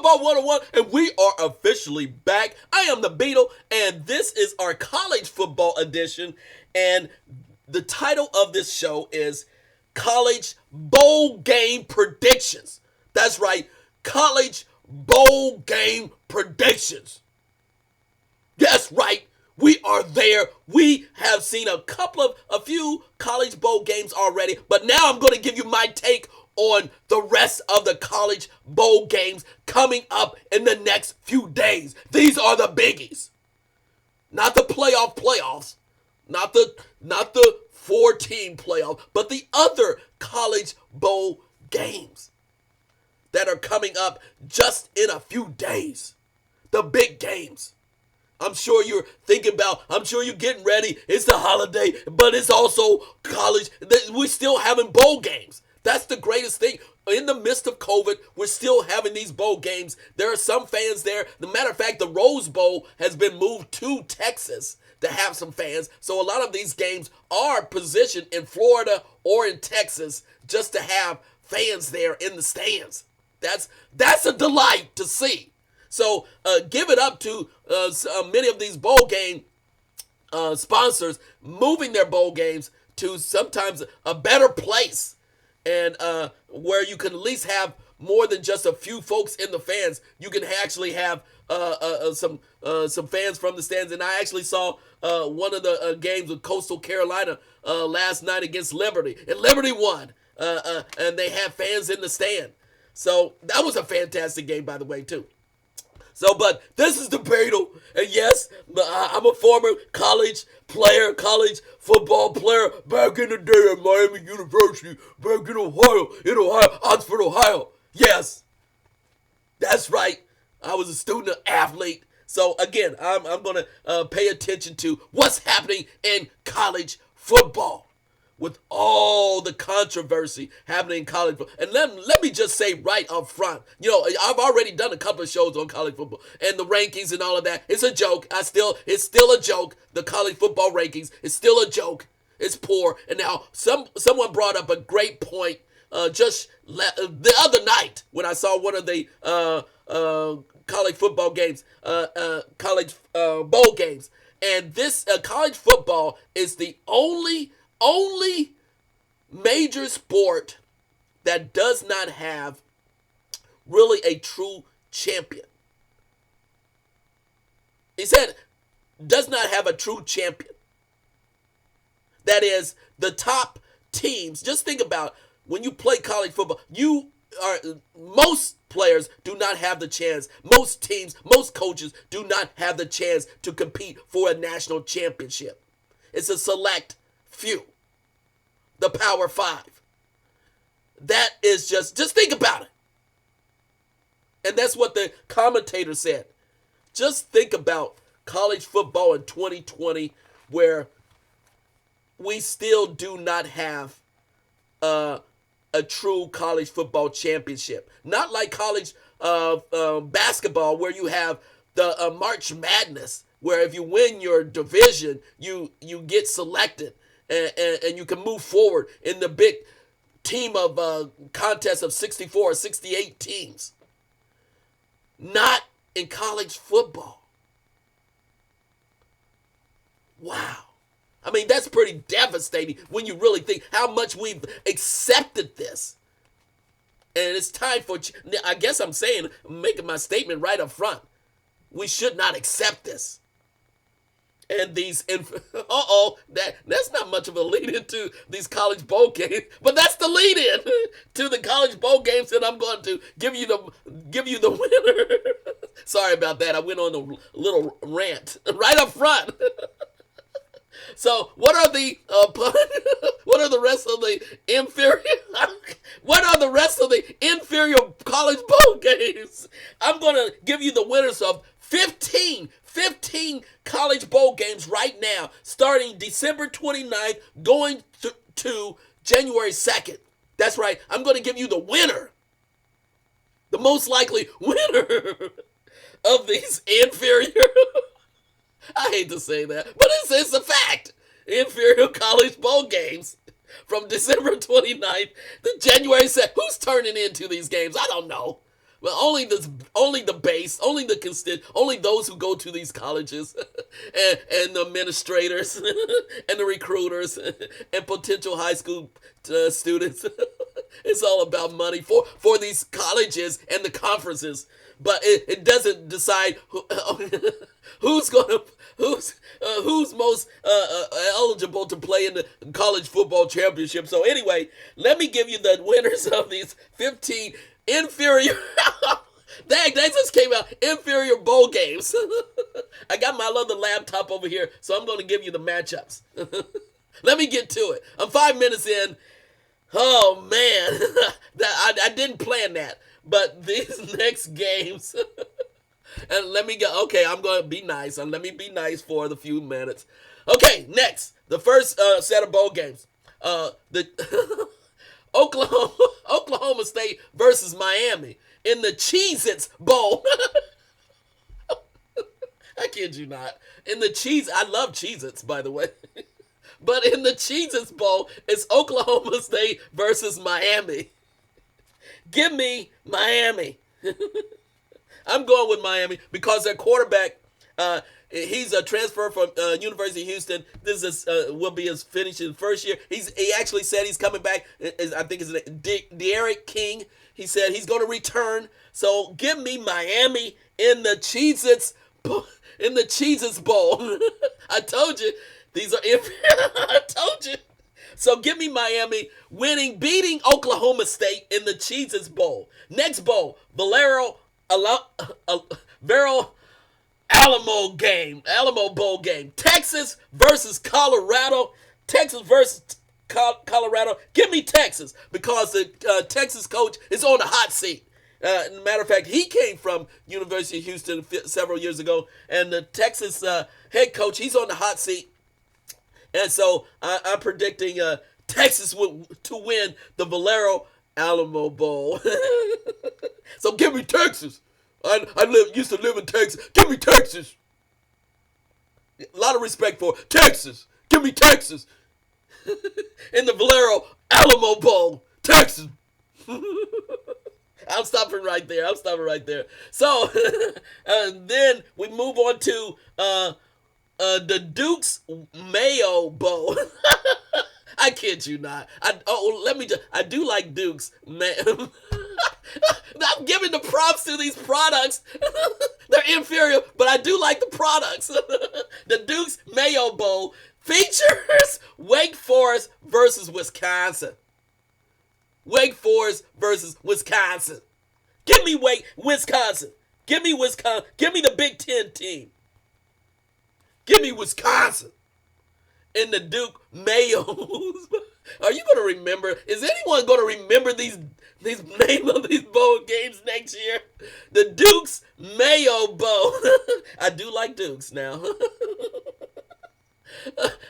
Football 101, and we are officially back. I am the Beetle, and this is our college football edition. And the title of this show is College Bowl Game Predictions. That's right, College Bowl Game Predictions. That's right. We are there. We have seen a few college bowl games already, but now I'm going to give you my take on the rest of the college bowl games coming up in the next few days. These are the biggies. Not the playoffs, not the 4-team playoff, but the other college bowl games that are coming up just in a few days. The big games. I'm sure you're getting ready. It's the holiday, but it's also college. We're still having bowl games. That's the greatest thing. In the midst of COVID, we're still having these bowl games. There are some fans there. As a matter of fact, the Rose Bowl has been moved to Texas to have some fans. So a lot of these games are positioned in Florida or in Texas just to have fans there in the stands. That's a delight to see. So give it up to many of these bowl game sponsors moving their bowl games to sometimes a better place, and where you can at least have more than just a few folks in the fans. You can actually have some fans from the stands. And I actually saw one of the games with Coastal Carolina last night against Liberty, and Liberty won, and they had fans in the stand. So that was a fantastic game, by the way, too. So, but this is the Beetle, and yes, I'm a former college football player back in the day at Miami University, back in Ohio, Oxford, Ohio. Yes, that's right. I was a student athlete. So again, I'm going to pay attention to what's happening in college football, with all the controversy happening in college football. And let me just say right up front, I've already done a couple of shows on college football and the rankings and all of that. It's a joke. It's still a joke. The college football rankings is still a joke. It's poor. And now someone brought up a great point just the other night when I saw one of the college football games, college bowl games. And this college football is the only major sport that does not have really a true champion. He said does not have a true champion. That is, the top teams. Just think about when you play college football, most players do not have the chance. Most teams, most coaches do not have the chance to compete for a national championship. It's a select few. The Power 5. That is just think about it. And that's what the commentator said. Just think about college football in 2020, where we still do not have a true college football championship. Not like college basketball, where you have the March Madness, where if you win your division, you get selected. And you can move forward in the big team of contest of 64 or 68 teams. Not in college football. Wow. I mean, that's pretty devastating when you really think how much we've accepted this. And it's time for, I guess I'm making my statement right up front. We should not accept this. And that's not much of a lead into these college bowl games, but that's the lead in to the college bowl games, and I'm going to give you the winner. Sorry about that. I went on a little rant right up front. So what are the rest of the inferior college bowl games? I'm going to give you the winners of 15 college bowl games right now, starting December 29th, going to January 2nd. That's right. I'm going to give you the winner, the most likely winner of these inferior, I hate to say that, but it's a fact, inferior college bowl games from December 29th to January 2nd. Who's turning into these games? I don't know. But only the base, only the only those who go to these colleges, and the administrators, and the recruiters, and potential high school students. It's all about money for these colleges and the conferences, but it doesn't decide who's gonna who's most eligible to play in the college football championship. So anyway, let me give you the winners of these 15 inferior. Dang, they just came out inferior bowl games. I got my other laptop over here, so I'm going to give you the matchups. Let me get to it. I'm 5 minutes in. Oh man, I didn't plan that, but these next games. And let me go. Okay, I'm going to be nice. And let me be nice for the few minutes. Okay, next, the first set of bowl games. The Oklahoma State versus Miami in the Cheez-Its Bowl. I kid you not. In the I love Cheez-Its, by the way. But in the Cheez-Its Bowl, it's Oklahoma State versus Miami. Give me Miami. I'm going with Miami because their quarterback, he's a transfer from University of Houston. This is will be his finishing first year. He actually said he's coming back. I think it's De'Aaron King. He said he's going to return. So give me Miami in the Cheez-Its Bowl. I told you these are. I told you. So give me Miami beating Oklahoma State in the Cheez-Its Bowl. Next bowl, Valero Alamo Bowl game. Texas versus Colorado. Texas versus Colorado. Give me Texas because the Texas coach is on the hot seat. Matter of fact, he came from University of Houston several years ago, and the Texas head coach, he's on the hot seat. And so I'm predicting Texas to win the Valero Alamo Bowl. So give me Texas. I used to live in Texas. Give me Texas. A lot of respect for Texas. Give me Texas. In the Valero Alamo Bowl. Texas. I'm stopping right there. So then we move on to the Duke's Mayo Bowl. I kid you not. I do like Duke's. I'm giving the props to these products. They're inferior, but I do like the products. The Duke's Mayo Bowl features Wake Forest versus Wisconsin. Wake Forest versus Wisconsin. Give me Wisconsin. Give me Wisconsin. Give me the Big Ten team. Give me Wisconsin. In the Duke Mayos. Are you going to remember? Is anyone going to remember these names of these bowl games next year? The Duke's Mayo Bowl. I do like Dukes now.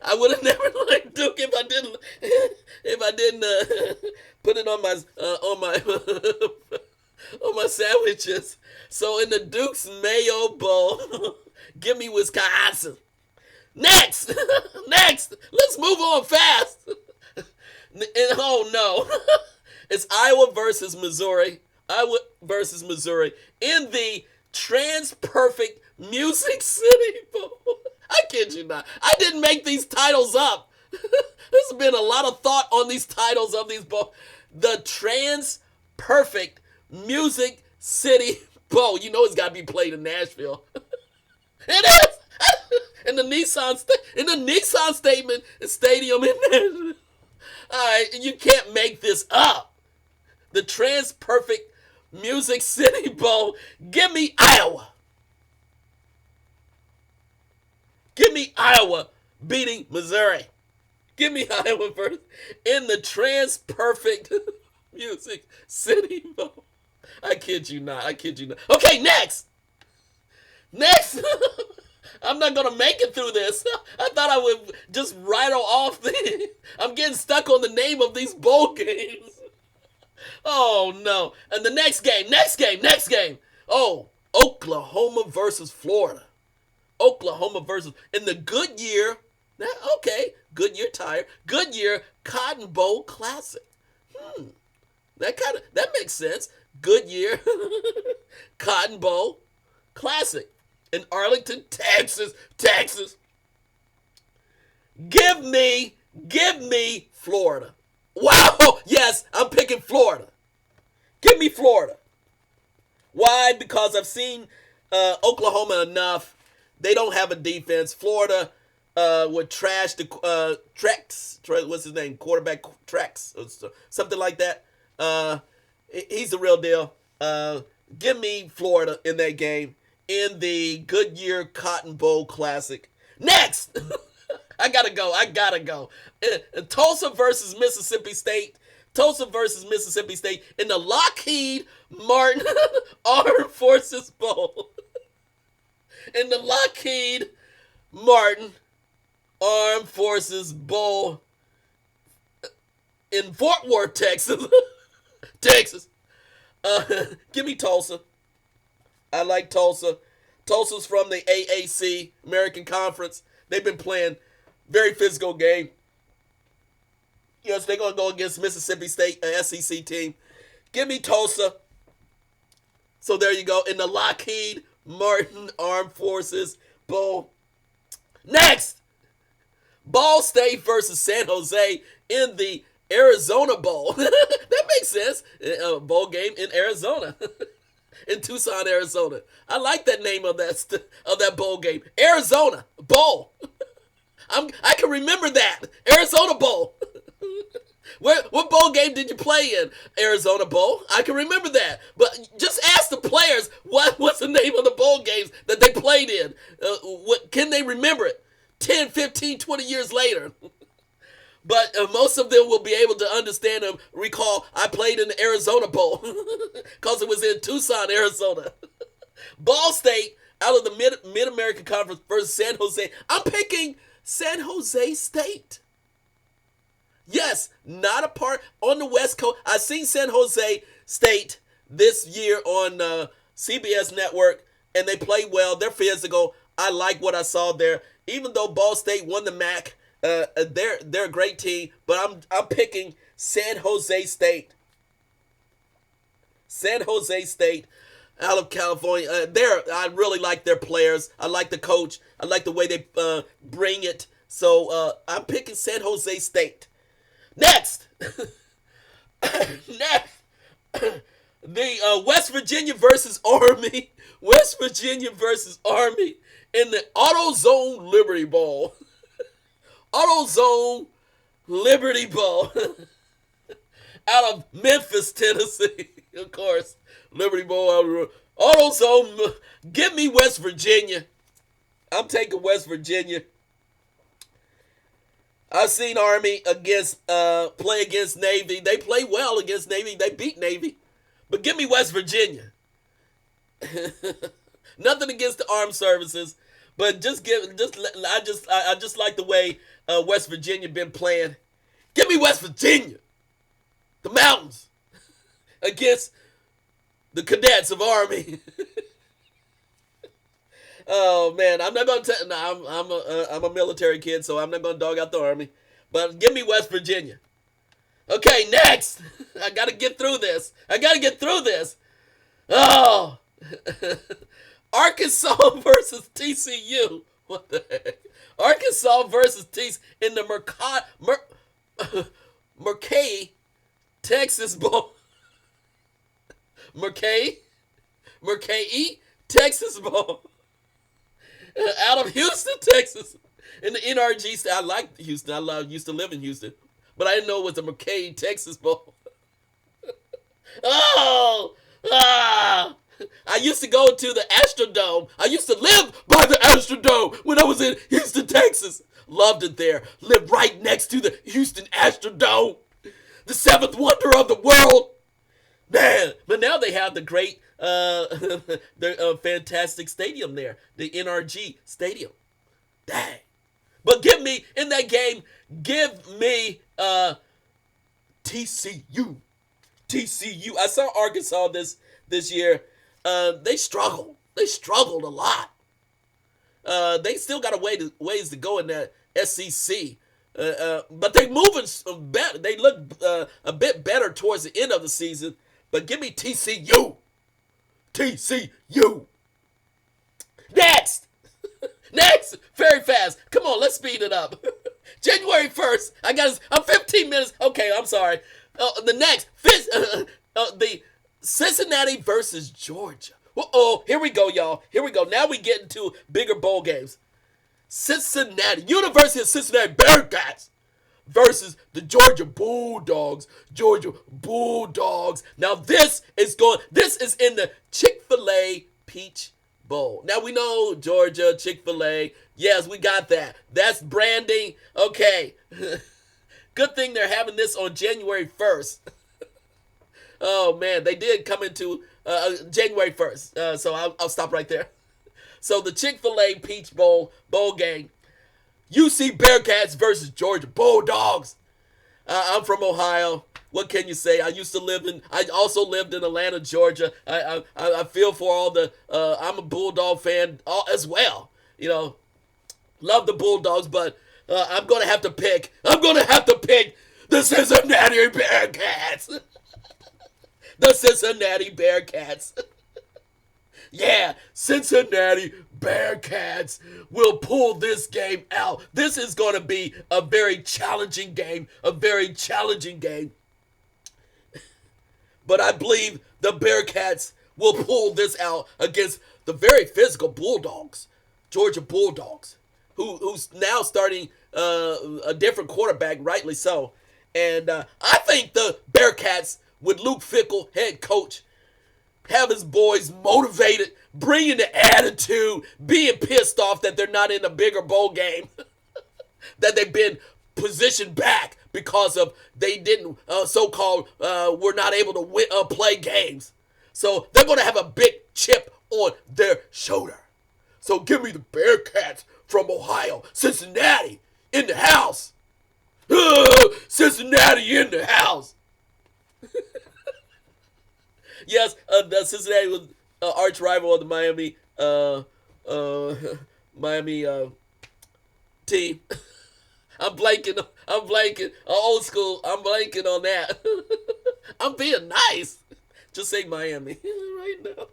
I would have never liked Duke if I didn't put it on my sandwiches. So in the Duke's Mayo Bowl, give me Wisconsin. Next, let's move on fast. Oh no, it's Iowa versus Missouri. In the Trans-Perfect Music City Bowl. I kid you not. I didn't make these titles up. There's been a lot of thought on these titles of these bowls. The Trans-Perfect Music City Bowl. You know it's got to be played in Nashville. It is. In the Nissan Stadium in Nashville. All right, you can't make this up. The Trans-Perfect Music City Bowl. Give me Iowa. Give me Iowa beating Missouri. Give me Iowa first in the Trans-Perfect Music City Bowl. I kid you not. Okay, next. I'm not going to make it through this. I thought I would just rattle off I'm getting stuck on the name of these bowl games. Oh, no. And the next game. Oh, Oklahoma versus Florida. In the Goodyear Tire, Goodyear Cotton Bowl Classic. That makes sense. Goodyear Cotton Bowl Classic in Arlington, Texas. Texas. Give me Florida. Wow. Yes, I'm picking Florida. Give me Florida. Why? Because I've seen Oklahoma enough. They don't have a defense. Florida would trash the Trex. What's his name? Quarterback Trex, or something like that. He's the real deal. Give me Florida in that game in the Goodyear Cotton Bowl Classic. Next, I gotta go. Tulsa versus Mississippi State. Tulsa versus Mississippi State in the Lockheed Martin Armed Forces Bowl. In the Lockheed Martin Armed Forces Bowl in Fort Worth, Texas. Texas. Give me Tulsa. I like Tulsa. Tulsa's from the AAC, American Conference. They've been playing very physical game. Yes, they're going to go against Mississippi State, an SEC team. Give me Tulsa. So there you go. In the Lockheed Martin Armed Forces Bowl. Next, Ball State versus San Jose in the Arizona Bowl. That makes sense. A bowl game in Arizona. In Tucson, Arizona. I like that name of that bowl game. Arizona Bowl. I can remember that. Arizona Bowl. What bowl game did you play in? Arizona Bowl. I can remember that. But just ask the players what's the name of the bowl games that they played in. Can they remember it 10, 15, 20 years later? But most of them will be able to understand and recall, I played in the Arizona Bowl because it was in Tucson, Arizona. Ball State out of the Mid-American Conference versus San Jose. I'm picking San Jose State. Yes, not a part on the West Coast. I've seen San Jose State this year on CBS Network, and they play well. They're physical. I like what I saw there. Even though Ball State won the MAC, they're a great team, but I'm picking San Jose State. San Jose State out of California. I really like their players. I like the coach. I like the way they bring it. So I'm picking San Jose State. Next, the West Virginia versus Army. West Virginia versus Army in the AutoZone Liberty Bowl. AutoZone Liberty Bowl out of Memphis, Tennessee. Of course, Liberty Bowl. AutoZone. Give me West Virginia. I'm taking West Virginia. I've seen Army play against Navy. They play well against Navy. They beat Navy. But give me West Virginia. Nothing against the armed services, but I just like the way West Virginia been playing. Give me West Virginia. The mountains against the cadets of Army. Oh man, I'm not gonna tell. No, I'm a military kid, so I'm not gonna dog out the Army. But give me West Virginia. Okay, next. I gotta get through this. Oh, Arkansas versus TCU. What the heck? Arkansas versus TCU in the Mercay, Texas Bowl. Mercay, Texas Bowl. Out of Houston, Texas, in the NRG. I like Houston. Used to live in Houston, but I didn't know it was the McKay, Texas Bowl. I used to go to the Astrodome. I used to live by the Astrodome when I was in Houston, Texas. Loved it there. Lived right next to the Houston Astrodome, the seventh wonder of the world. Man, but now they have the great, fantastic stadium there, the NRG Stadium. Dang. But give me, in that game, give me TCU. I saw Arkansas this year. They struggled. They struggled a lot. They still got ways to go in that SEC. But they moving better. They look a bit better towards the end of the season. But give me TCU. TCU. Next. Next. Very fast. Come on, let's speed it up. January 1st. I'm 15 minutes. Okay, I'm sorry. The next. The Cincinnati versus Georgia. Uh-oh. Here we go, y'all. Here we go. Now we get into bigger bowl games. Cincinnati, University of Cincinnati Bearcats versus the Georgia Bulldogs. Georgia Bulldogs. Now this is in the Chick-Fil-A Peach Bowl. Now we know Georgia, Chick-fil-A. Yes, we got that. That's branding. Okay. Good thing they're having this on January 1st. Oh, man. They did come into January 1st. So I'll stop right there. So the Chick-fil-A Peach Bowl game. UC Bearcats versus Georgia Bulldogs. I'm from Ohio. What can you say? I also lived in Atlanta, Georgia. I feel for all I'm a Bulldog fan as well. You know, love the Bulldogs, but I'm going to have to pick the Cincinnati Bearcats. The Cincinnati Bearcats. Yeah, Cincinnati Bearcats will pull this game out. This is going to be a very challenging game. But I believe the Bearcats will pull this out against the very physical Bulldogs, Georgia Bulldogs, who's now starting a different quarterback, rightly so. And I think the Bearcats, with Luke Fickell, head coach, have his boys motivated, bringing the attitude, being pissed off that they're not in a bigger bowl game, that they've been positioned back because of they didn't were not able to play games. So they're going to have a big chip on their shoulder. So give me the Bearcats from Ohio. Cincinnati in the house. Cincinnati in the house. Yes, the Cincinnati was arch rival of the Miami team. I'm blanking. Old school. I'm blanking on that. I'm being nice. Just say Miami right now.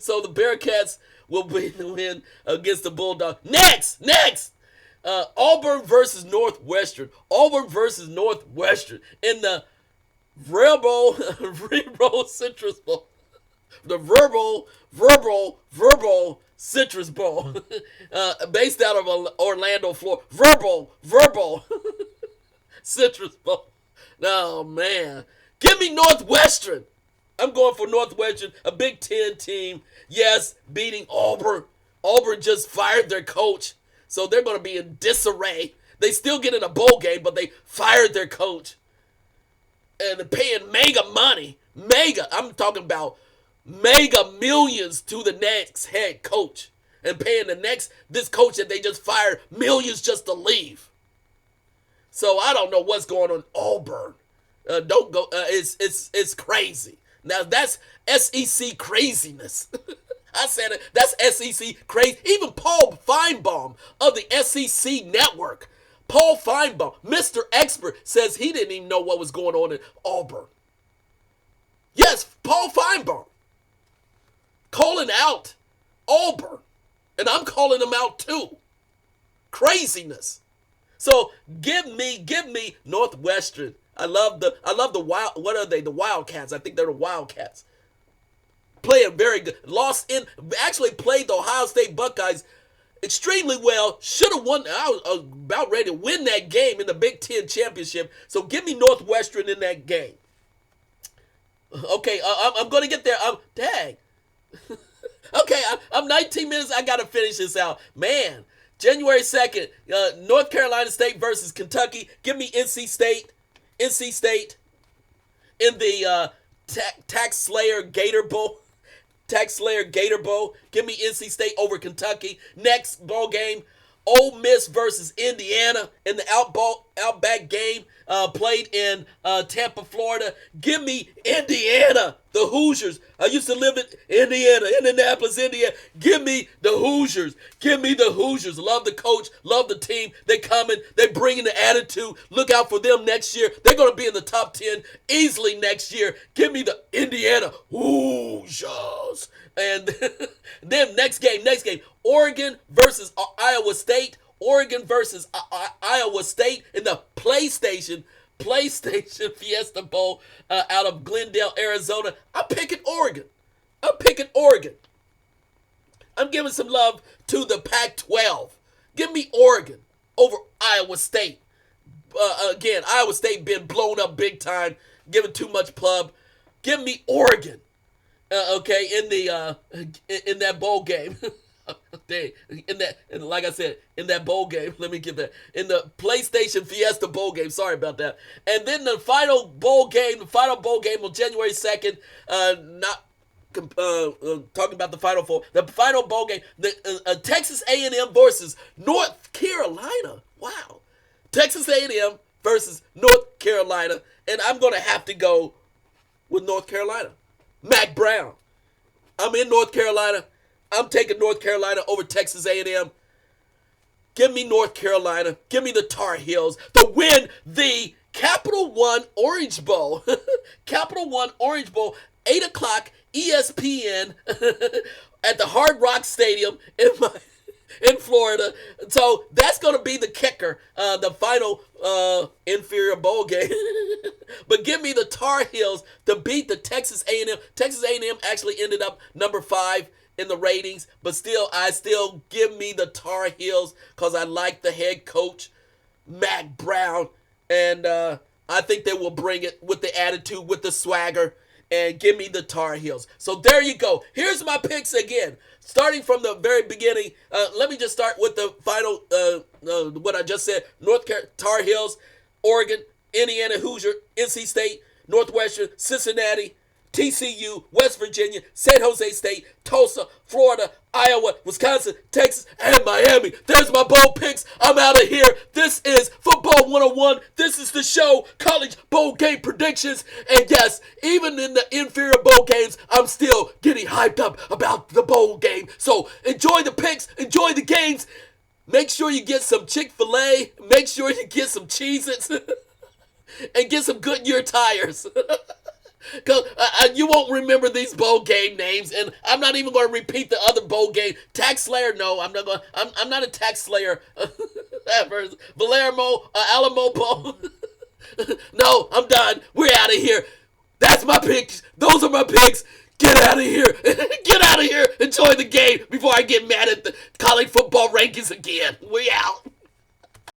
So the Bearcats will win against the Bulldogs. Next. Auburn versus Northwestern. In the Verbal Citrus Bowl. The Verbal Citrus Bowl. Based out of Orlando, Florida. Verbal Citrus Bowl. Oh, man. Give me Northwestern. I'm going for Northwestern, a Big Ten team. Yes, beating Auburn. Auburn just fired their coach, so they're going to be in disarray. They still get in a bowl game, but they fired their coach. And they're paying mega money. I'm talking about mega millions to the next head coach. And paying this coach that they just fired millions just to leave. So I don't know what's going on Auburn. Don't go. It's crazy. Now that's SEC craziness. I said it. That's SEC crazy. Even Paul Feinbaum of the SEC network, Paul Feinbaum, Mr. Expert, says he didn't even know what was going on in Auburn. Yes, Paul Feinbaum calling out Auburn, and I'm calling them out too. Craziness. So give me Northwestern. I love the what are they? The Wildcats. I think they're the Wildcats. Playing very good. Actually played the Ohio State Buckeyes extremely well. Should have won. I was about ready to win that game in the Big Ten championship. So give me Northwestern in that game. Okay, I'm going to get there. Dang. Okay, I'm 19 minutes. I got to finish this out. Man, January 2nd, North Carolina State versus Kentucky. Give me NC State. NC State in the Tax Slayer Gator Bowl. Give me NC State over Kentucky. Next ball game, Ole Miss versus Indiana in the Outback game. played in Tampa, Florida. Give me Indiana, the Hoosiers. I used to live in Indiana, Indianapolis, Indiana. Give me the Hoosiers. Give me the Hoosiers. Love the coach, love the team. They coming, they bringing the attitude. Look out for them next year. They're going to be in the top 10 easily next year. Give me the Indiana Hoosiers. And then next game, Oregon versus Iowa State. Oregon versus Iowa State in the PlayStation Fiesta Bowl out of Glendale, Arizona. I'm picking Oregon. I'm giving some love to the Pac-12. Give me Oregon over Iowa State. Again, Iowa State been blown up big time, giving too much pub. Give me Oregon. Okay, in that bowl game. Like I said, in that bowl game, let me get that. In the PlayStation Fiesta Bowl game, sorry about that. And then the final bowl game on January 2nd, talking about the Final Four. The final bowl game, Texas A&M versus North Carolina. Wow. Texas A&M versus North Carolina. And I'm going to have to go with North Carolina. Mac Brown. I'm in North Carolina. I'm taking North Carolina over Texas A&M. Give me North Carolina. Give me the Tar Heels to win the Capital One Orange Bowl. Capital One Orange Bowl, 8 o'clock, ESPN at the Hard Rock Stadium in Florida. So that's going to be the kicker, the final inferior bowl game. But give me the Tar Heels to beat the Texas A&M. Texas A&M actually ended up number 5 in the ratings, but I still give me the Tar Heels because I like the head coach, Mac Brown, and I think they will bring it with the attitude, with the swagger, and give me the Tar Heels. So there you go. Here's my picks again. Starting from the very beginning, let me just start with the final, what I just said. Tar Heels, Oregon, Indiana Hoosier, NC State, Northwestern, Cincinnati, TCU, West Virginia, San Jose State, Tulsa, Florida, Iowa, Wisconsin, Texas, and Miami. There's my bowl picks. I'm out of here. This is Football 101. This is the show, College Bowl Game Predictions. And yes, even in the inferior bowl games, I'm still getting hyped up about the bowl game. So enjoy the picks. Enjoy the games. Make sure you get some Chick-Fil-A. Make sure you get some Cheez-Its. And get some Goodyear tires. Because you won't remember these bowl game names, and I'm not even going to repeat the other bowl game. Tax Slayer, no, I'm not going. I'm not a Tax Slayer. Alamo Bowl. No, I'm done. We're out of here. That's my picks. Those are my picks. Get out of here. Get out of here. Enjoy the game before I get mad at the college football rankings again. We out.